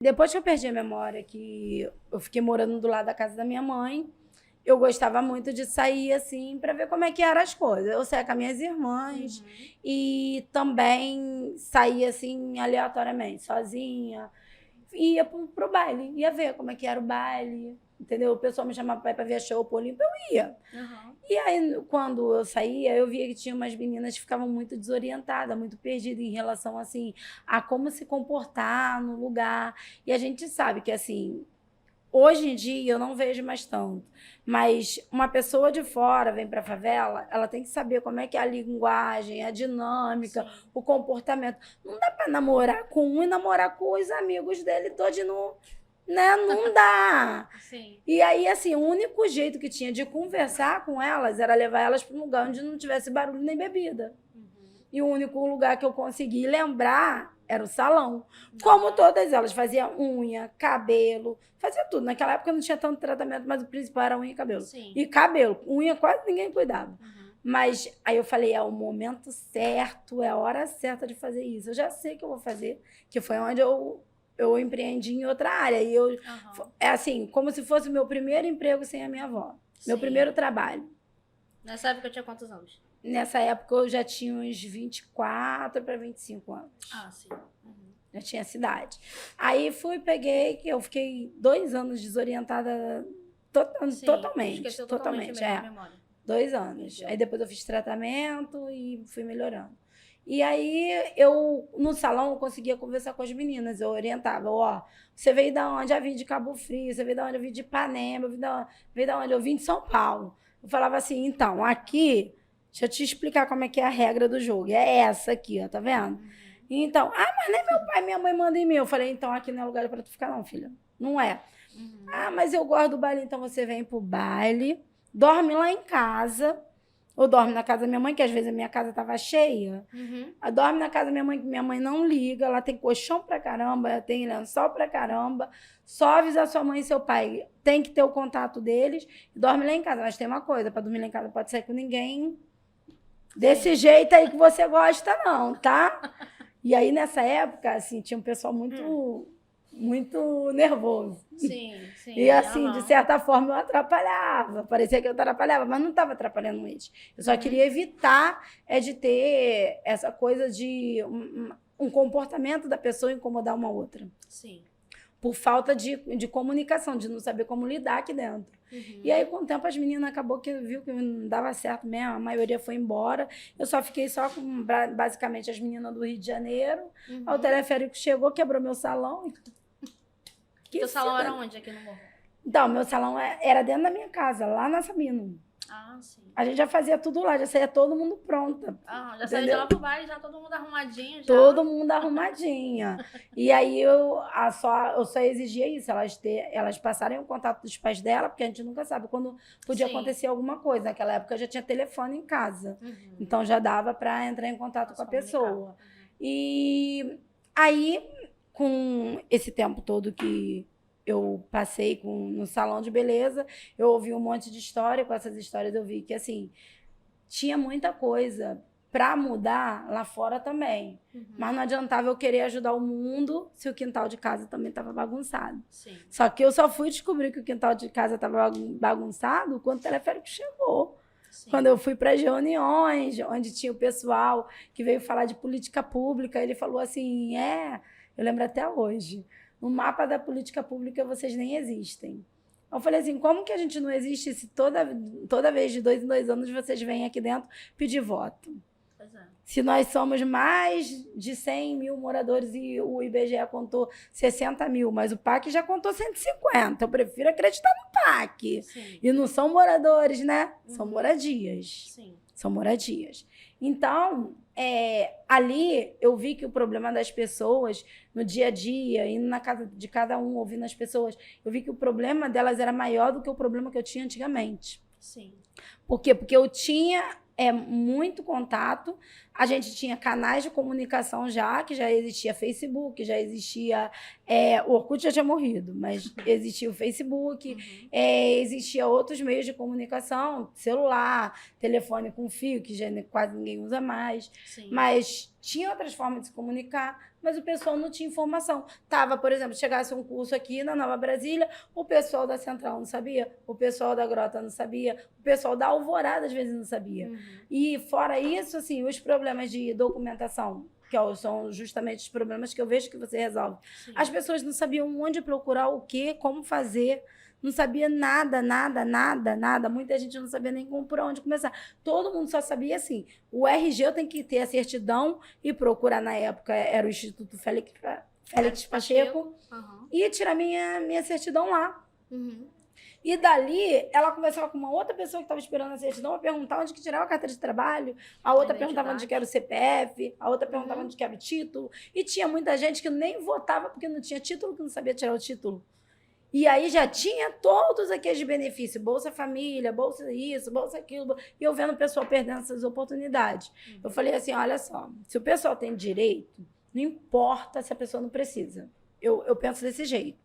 Depois que eu perdi a memória, que eu fiquei morando do lado da casa da minha mãe, eu gostava muito de sair assim para ver como é que eram as coisas. Eu saía com as minhas irmãs e também saía assim aleatoriamente, sozinha. Ia pro baile, ia ver como é que era o baile, entendeu? O pessoal me chamava para ver show pro Olímpio, eu ia. E aí, quando eu saía, eu via que tinha umas meninas que ficavam muito desorientadas, muito perdidas em relação, assim, a como se comportar no lugar. E a gente sabe que, assim, hoje em dia eu não vejo mais tanto, mas uma pessoa de fora vem para a favela, ela tem que saber como é que é a linguagem, a dinâmica, o comportamento. Não dá para namorar com um e namorar com os amigos dele todos no, né? Não dá. Sim. E aí, assim, o único jeito que tinha de conversar com elas era levar elas para um lugar onde não tivesse barulho nem bebida. E o único lugar que eu consegui lembrar era o salão. Como todas elas, fazia unha, cabelo, fazia tudo. Naquela época não tinha tanto tratamento, mas o principal era unha e cabelo. Sim. E cabelo, unha quase ninguém cuidava. Mas aí eu falei, é o momento certo, é a hora certa de fazer isso. Eu já sei que eu vou fazer, que foi onde eu empreendi em outra área. E eu, é assim, como se fosse o meu primeiro emprego sem a minha avó. Meu primeiro trabalho. Nessa época eu tinha quantos anos? Nessa época eu já tinha uns 24 para 25 anos. Ah, sim. Já tinha cidade. Aí peguei, que eu fiquei 2 anos desorientada totalmente. Esqueceu totalmente a memória. 2 anos. Aí depois eu fiz tratamento e fui melhorando. E aí, no salão, eu conseguia conversar com as meninas, eu orientava, ó, você veio da onde? Eu vim de Cabo Frio, você veio da onde? Eu vim de Ipanema, veio da onde? Eu vim de São Paulo. Eu falava assim, então, aqui, deixa eu te explicar como é que é a regra do jogo, é essa aqui, ó, tá vendo? Então, mas nem meu pai e minha mãe mandam em mim. Eu falei, então, aqui não é lugar pra tu ficar não, filha, não é. Mas eu gosto do baile, então você vem pro baile, dorme lá em casa, ou dorme na casa da minha mãe, que às vezes a minha casa tava cheia. Dorme na casa da minha mãe, que minha mãe não liga. Ela tem colchão pra caramba, tem lençol pra caramba. Só avisar sua mãe e seu pai. Tem que ter o contato deles. E dorme lá em casa. Mas tem uma coisa, pra dormir lá em casa não pode sair com ninguém desse jeito aí que você gosta, não, tá? E aí, nessa época, assim, tinha um pessoal muito nervoso. Sim. E assim, de certa forma, eu atrapalhava. Parecia que eu atrapalhava, mas não estava atrapalhando eles. Eu só queria evitar de ter essa coisa de um comportamento da pessoa incomodar uma outra. Sim. Por falta de comunicação, de não saber como lidar aqui dentro. E aí, com o tempo, as meninas acabou que viu que não dava certo mesmo, a maioria foi embora. Eu só fiquei só com, basicamente, as meninas do Rio de Janeiro. Aí o teleférico chegou, quebrou meu salão. Teu salão era onde aqui no Morro? Então, meu salão era dentro da minha casa, lá na Sabino. Ah, sim. A gente já fazia tudo lá, já saía todo mundo pronta. Já saía de lá pro baile, já todo mundo arrumadinho. Já. Todo mundo arrumadinha. E aí eu só exigia isso, elas passarem o contato dos pais dela, porque a gente nunca sabe quando podia acontecer alguma coisa. Naquela época já tinha telefone em casa. Então já dava para entrar em contato com a pessoa. E aí, com esse tempo todo que eu passei no salão de beleza, eu ouvi um monte de história. Com essas histórias eu vi que, assim, tinha muita coisa para mudar lá fora também. Mas não adiantava eu querer ajudar o mundo se o quintal de casa também estava bagunçado. Sim. Só que eu só fui descobrir que o quintal de casa estava bagunçado quando o teleférico chegou. Sim. Quando eu fui para as reuniões, onde tinha o pessoal que veio falar de política pública, ele falou assim, eu lembro até hoje, no mapa da política pública vocês nem existem. Eu falei assim, como que a gente não existe se toda vez de 2 em 2 anos vocês vêm aqui dentro pedir voto? Pois é. Se nós somos mais de 100 mil moradores e o IBGE contou 60 mil, mas o PAC já contou 150. Eu prefiro acreditar no PAC. Sim. E não são moradores, né? São moradias. Sim. São moradias. Então, ali eu vi que o problema das pessoas no dia a dia, indo na casa de cada um, ouvindo as pessoas, eu vi que o problema delas era maior do que o problema que eu tinha antigamente. Sim. Por quê? Porque eu tinha muito contato, a gente tinha canais de comunicação que já existia Facebook, já existia... o Orkut já tinha morrido, mas existia o Facebook, existia outros meios de comunicação, celular, telefone com fio, que já quase ninguém usa mais. Sim. Mas tinha outras formas de se comunicar, mas o pessoal não tinha informação. Tava, por exemplo, chegasse um curso aqui na Nova Brasília, o pessoal da Central não sabia, o pessoal da Grota não sabia, o pessoal da Alvorada às vezes não sabia. E fora isso, assim, os problemas de documentação, são justamente os problemas que eu vejo que você resolve. Sim. As pessoas não sabiam onde procurar o quê, como fazer, não sabia nada. Muita gente não sabia nem por onde começar. Todo mundo só sabia assim, o RG eu tenho que ter a certidão e procurar, na época, era o Instituto Félix Pacheco, e tirar minha certidão lá. E dali, ela conversava com uma outra pessoa que estava esperando a certidão, a perguntar onde que tirava a carteira de trabalho, a outra perguntava onde que era o CPF, a outra perguntava onde que era o título. E tinha muita gente que nem votava porque não tinha título, que não sabia tirar o título. E aí já tinha todos aqueles benefícios, Bolsa Família, Bolsa isso, Bolsa aquilo, e eu vendo o pessoal perdendo essas oportunidades. Eu falei assim, olha só, se o pessoal tem direito, não importa se a pessoa não precisa. Eu penso desse jeito.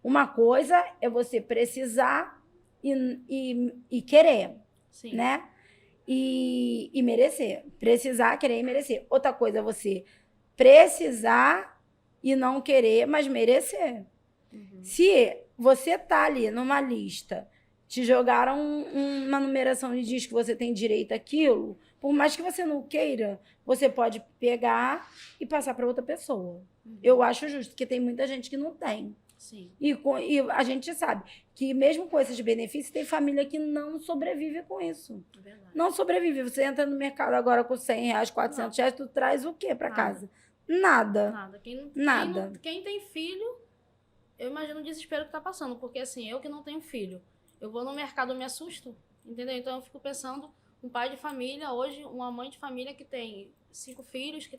Uma coisa é você precisar e querer, Sim. né? E merecer. Precisar, querer e merecer. Outra coisa é você precisar e não querer, mas merecer. Se você tá ali numa lista, te jogaram uma numeração e diz que você tem direito àquilo, por mais que você não queira, você pode pegar e passar para outra pessoa. Eu acho justo, porque tem muita gente que não tem. Sim. E a gente sabe que mesmo com esses benefícios, tem família que não sobrevive com isso. Verdade. Não sobrevive. Você entra no mercado agora com R$100, R$400, tu traz o quê para casa? Nada. Quem tem filho, eu imagino o desespero que tá passando. Porque assim, eu que não tenho filho, eu vou no mercado, eu me assusto, entendeu? Então eu fico pensando, um pai de família, hoje uma mãe de família que tem 5 filhos,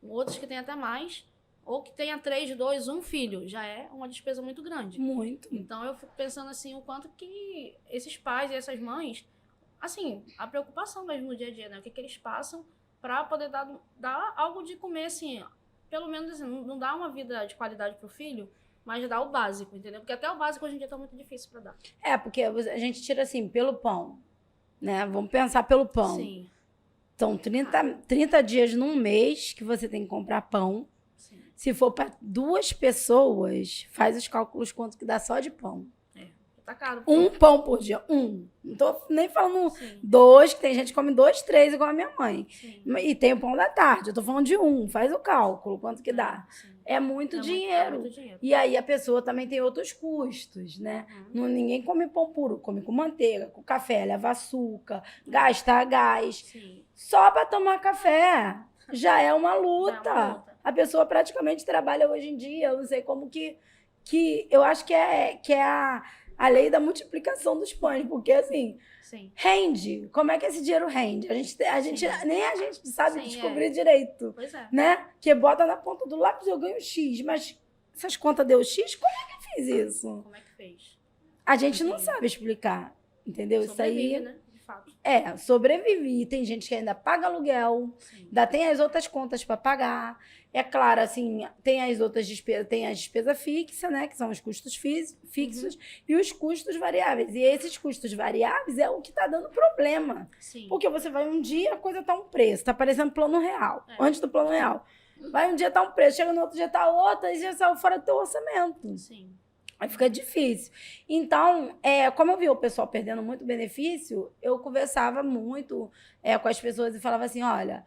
outros que tem até mais, ou que tenha 3, 2, 1 filho, já é uma despesa muito grande. Muito. Então, eu fico pensando assim, o quanto que esses pais e essas mães, assim, a preocupação mesmo no dia a dia, né? O que eles passam para poder dar algo de comer, assim, pelo menos assim, não dar uma vida de qualidade pro filho, mas dar o básico, entendeu? Porque até o básico hoje em dia tá muito difícil para dar. Porque a gente tira assim, pelo pão, né? Vamos pensar pelo pão. Sim. São 30 dias num mês que você tem que comprar pão. Se for para 2 pessoas, faz os cálculos quanto que dá só de pão. Tá caro. Um pão por dia. Não tô nem falando 2, que tem gente que come 2, 3, igual a minha mãe. Sim. E tem o pão da tarde. Eu tô falando de 1. Faz o cálculo, quanto que dá. Sim. É muito dinheiro. Muito dinheiro. E aí a pessoa também tem outros custos, né? Ninguém come pão puro. Come com manteiga, com café, leva açúcar, gasta gás. Sim. Só para tomar café já é uma luta. A pessoa praticamente trabalha hoje em dia, eu não sei como que eu acho que é a lei da multiplicação dos pães, porque assim, Sim. rende. Como é que esse dinheiro rende? Nem a gente sabe descobrir direito. Pois é. Né? Que bota na ponta do lápis, eu ganho X, mas essas contas deu X? Como é que fiz isso? Como é que fez? A gente não sabe explicar, entendeu? Sobrevive, isso aí, né? Fato. Sobrevive. E tem gente que ainda paga aluguel, ainda tem as outras contas para pagar. É claro, assim, tem as outras despesas, tem a despesa fixa, né? Que são os custos fixos e os custos variáveis. E esses custos variáveis é o que está dando problema. Sim. Porque você vai um dia, a coisa tá um preço, tá parecendo plano real, antes do plano real. Vai um dia tá um preço, chega no outro dia tá outro, e já saiu fora do teu orçamento. Sim. Aí fica difícil. Então, como eu vi o pessoal perdendo muito benefício, eu conversava muito com as pessoas e falava assim, olha,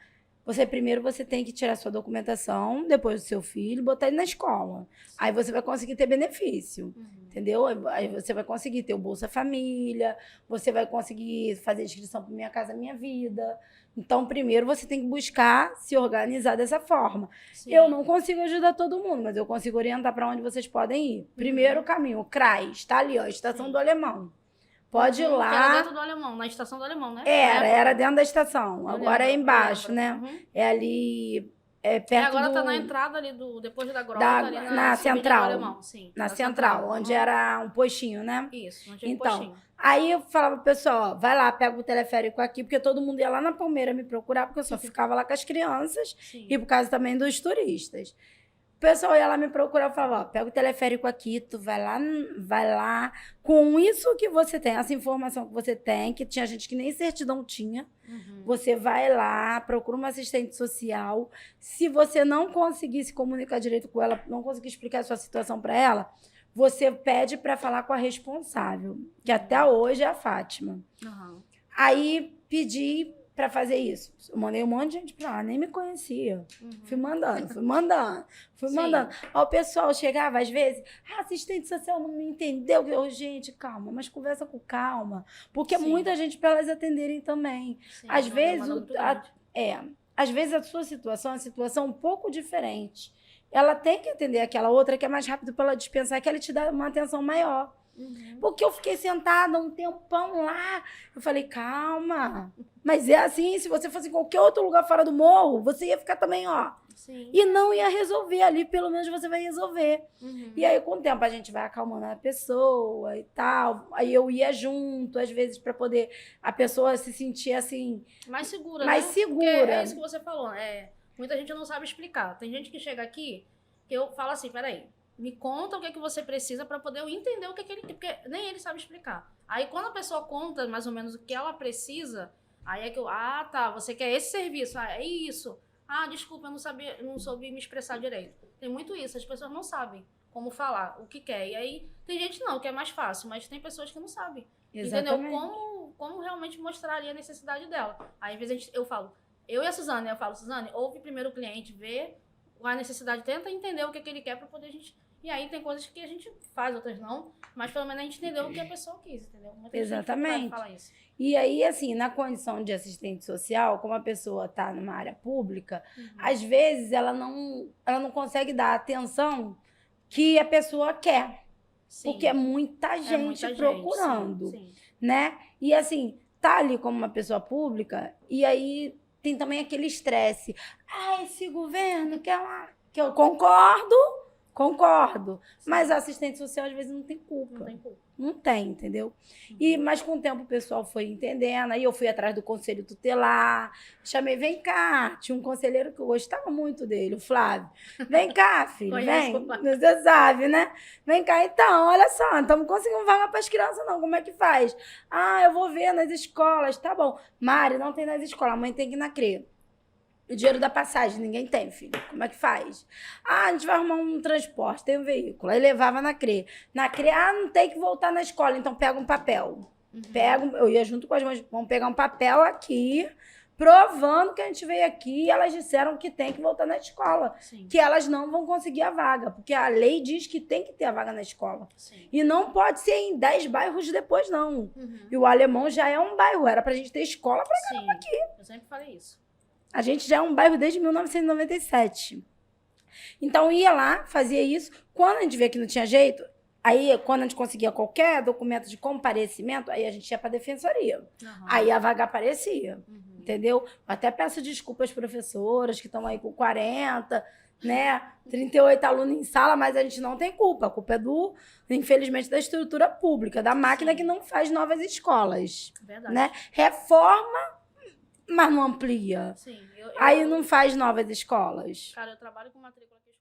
primeiro você tem que tirar sua documentação, depois do seu filho, botar ele na escola. Aí você vai conseguir ter benefício, entendeu? Aí você vai conseguir ter o Bolsa Família, você vai conseguir fazer inscrição para Minha Casa Minha Vida. Então, primeiro você tem que buscar se organizar dessa forma. Sim. Eu não consigo ajudar todo mundo, mas eu consigo orientar para onde vocês podem ir. Primeiro caminho, o CRAS, tá ali, ó, Estação do Alemão. Pode ir lá. Era dentro do Alemão, na Estação do Alemão, né? Era dentro da estação. Agora é embaixo, né? É ali, perto agora do... tá na entrada ali, depois da Grota, ali na Central. Alemão, sim. Na Central, onde era um postinho, né? Isso, onde é um postinho. Aí eu falava pro pessoal, vai lá, pega o teleférico aqui, porque todo mundo ia lá na Palmeira me procurar, porque eu só ficava lá com as crianças e por causa também dos turistas. O pessoal ia lá me procurar e falava, ó, pega o teleférico aqui, tu vai lá, com isso que você tem, essa informação que você tem, que tinha gente que nem certidão tinha, você vai lá, procura uma assistente social, se você não conseguir se comunicar direito com ela, não conseguir explicar a sua situação para ela, você pede para falar com a responsável, que até hoje é a Fátima. Aí pedi para fazer isso. Eu mandei um monte de gente pra lá, nem me conhecia. Fui mandando. Aí o pessoal chegava, às vezes, assistente social não me entendeu. Eu, gente, calma, mas conversa com calma. Porque muita gente para elas atenderem também. Sim, às vezes a sua situação é uma situação um pouco diferente. Ela tem que atender aquela outra que é mais rápido para ela dispensar, que ela te dá uma atenção maior. Porque eu fiquei sentada um tempão lá. Eu falei, calma. Mas é assim, se você fosse em qualquer outro lugar fora do morro, você ia ficar também, ó. Sim. E não ia resolver ali, pelo menos você vai resolver. E aí, com o tempo, a gente vai acalmando a pessoa e tal. Aí eu ia junto, às vezes, para poder a pessoa se sentir assim... Mais segura, mais né? segura. Porque é isso que você falou. Muita gente não sabe explicar. Tem gente que chega aqui, que eu falo assim, peraí. Me conta o que é que você precisa para poder eu entender o que é que ele... Porque nem ele sabe explicar. Aí, quando a pessoa conta mais ou menos o que ela precisa, aí é que eu... Ah, tá, você quer esse serviço. Ah, é isso. Ah, desculpa, eu não soube me expressar direito. Tem muito isso. As pessoas não sabem como falar, o que quer. E aí, tem gente não, que é mais fácil. Mas tem pessoas que não sabem. Exatamente. Entendeu? Como realmente mostrar ali a necessidade dela. Aí, às vezes, eu falo... Eu e a Suzane, eu falo, Suzane, ouve primeiro o cliente, vê a necessidade, tenta entender o que ele quer para poder a gente... E aí tem coisas que a gente faz, outras não, mas pelo menos a gente entendeu o que a pessoa quis, entendeu? Exatamente. Falar isso. E aí, assim, na condição de assistente social, como a pessoa está numa área pública, às vezes ela não consegue dar a atenção que a pessoa quer. Sim. Porque é muita gente procurando, sim. né? E assim, tá ali como uma pessoa pública, e aí tem também aquele estresse. Ah, esse governo que é uma... Que eu concordo, mas a assistente social às vezes não tem culpa. Não tem culpa. Não tem, entendeu? Mas com o tempo o pessoal foi entendendo, aí eu fui atrás do conselho tutelar, chamei, vem cá, tinha um conselheiro que eu gostava muito dele, o Flávio. Vem cá, filho, vem. Você sabe, né? Vem cá, então, olha só, não estamos conseguindo vaga para as crianças não, como é que faz? Ah, eu vou ver nas escolas, tá bom. Mari, não tem nas escolas, a mãe tem que ir na CRE. O dinheiro da passagem, ninguém tem, filho. Como é que faz? Ah, a gente vai arrumar um transporte, tem um veículo. Aí levava na CRE. Na CRE, não tem que voltar na escola, então pega um papel. Eu ia junto com as mães, vamos pegar um papel aqui, provando que a gente veio aqui e elas disseram que tem que voltar na escola. Sim. Que elas não vão conseguir a vaga, porque a lei diz que tem que ter a vaga na escola. Sim. E não pode ser em 10 bairros depois, não. E o Alemão já é um bairro, era pra gente ter escola pra caramba aqui. Eu sempre falei isso. A gente já é um bairro desde 1997. Então, ia lá, fazia isso. Quando a gente via que não tinha jeito, aí, quando a gente conseguia qualquer documento de comparecimento, aí a gente ia para a defensoria. Aí a vaga aparecia, entendeu? Até peço desculpas às professoras que estão aí com 40, né? 38 alunos em sala, mas a gente não tem culpa. A culpa é infelizmente, da estrutura pública, da máquina que não faz novas escolas. Verdade. Né? Reforma, mas não amplia. Sim, aí não faz novas escolas. Cara, eu trabalho com matrícula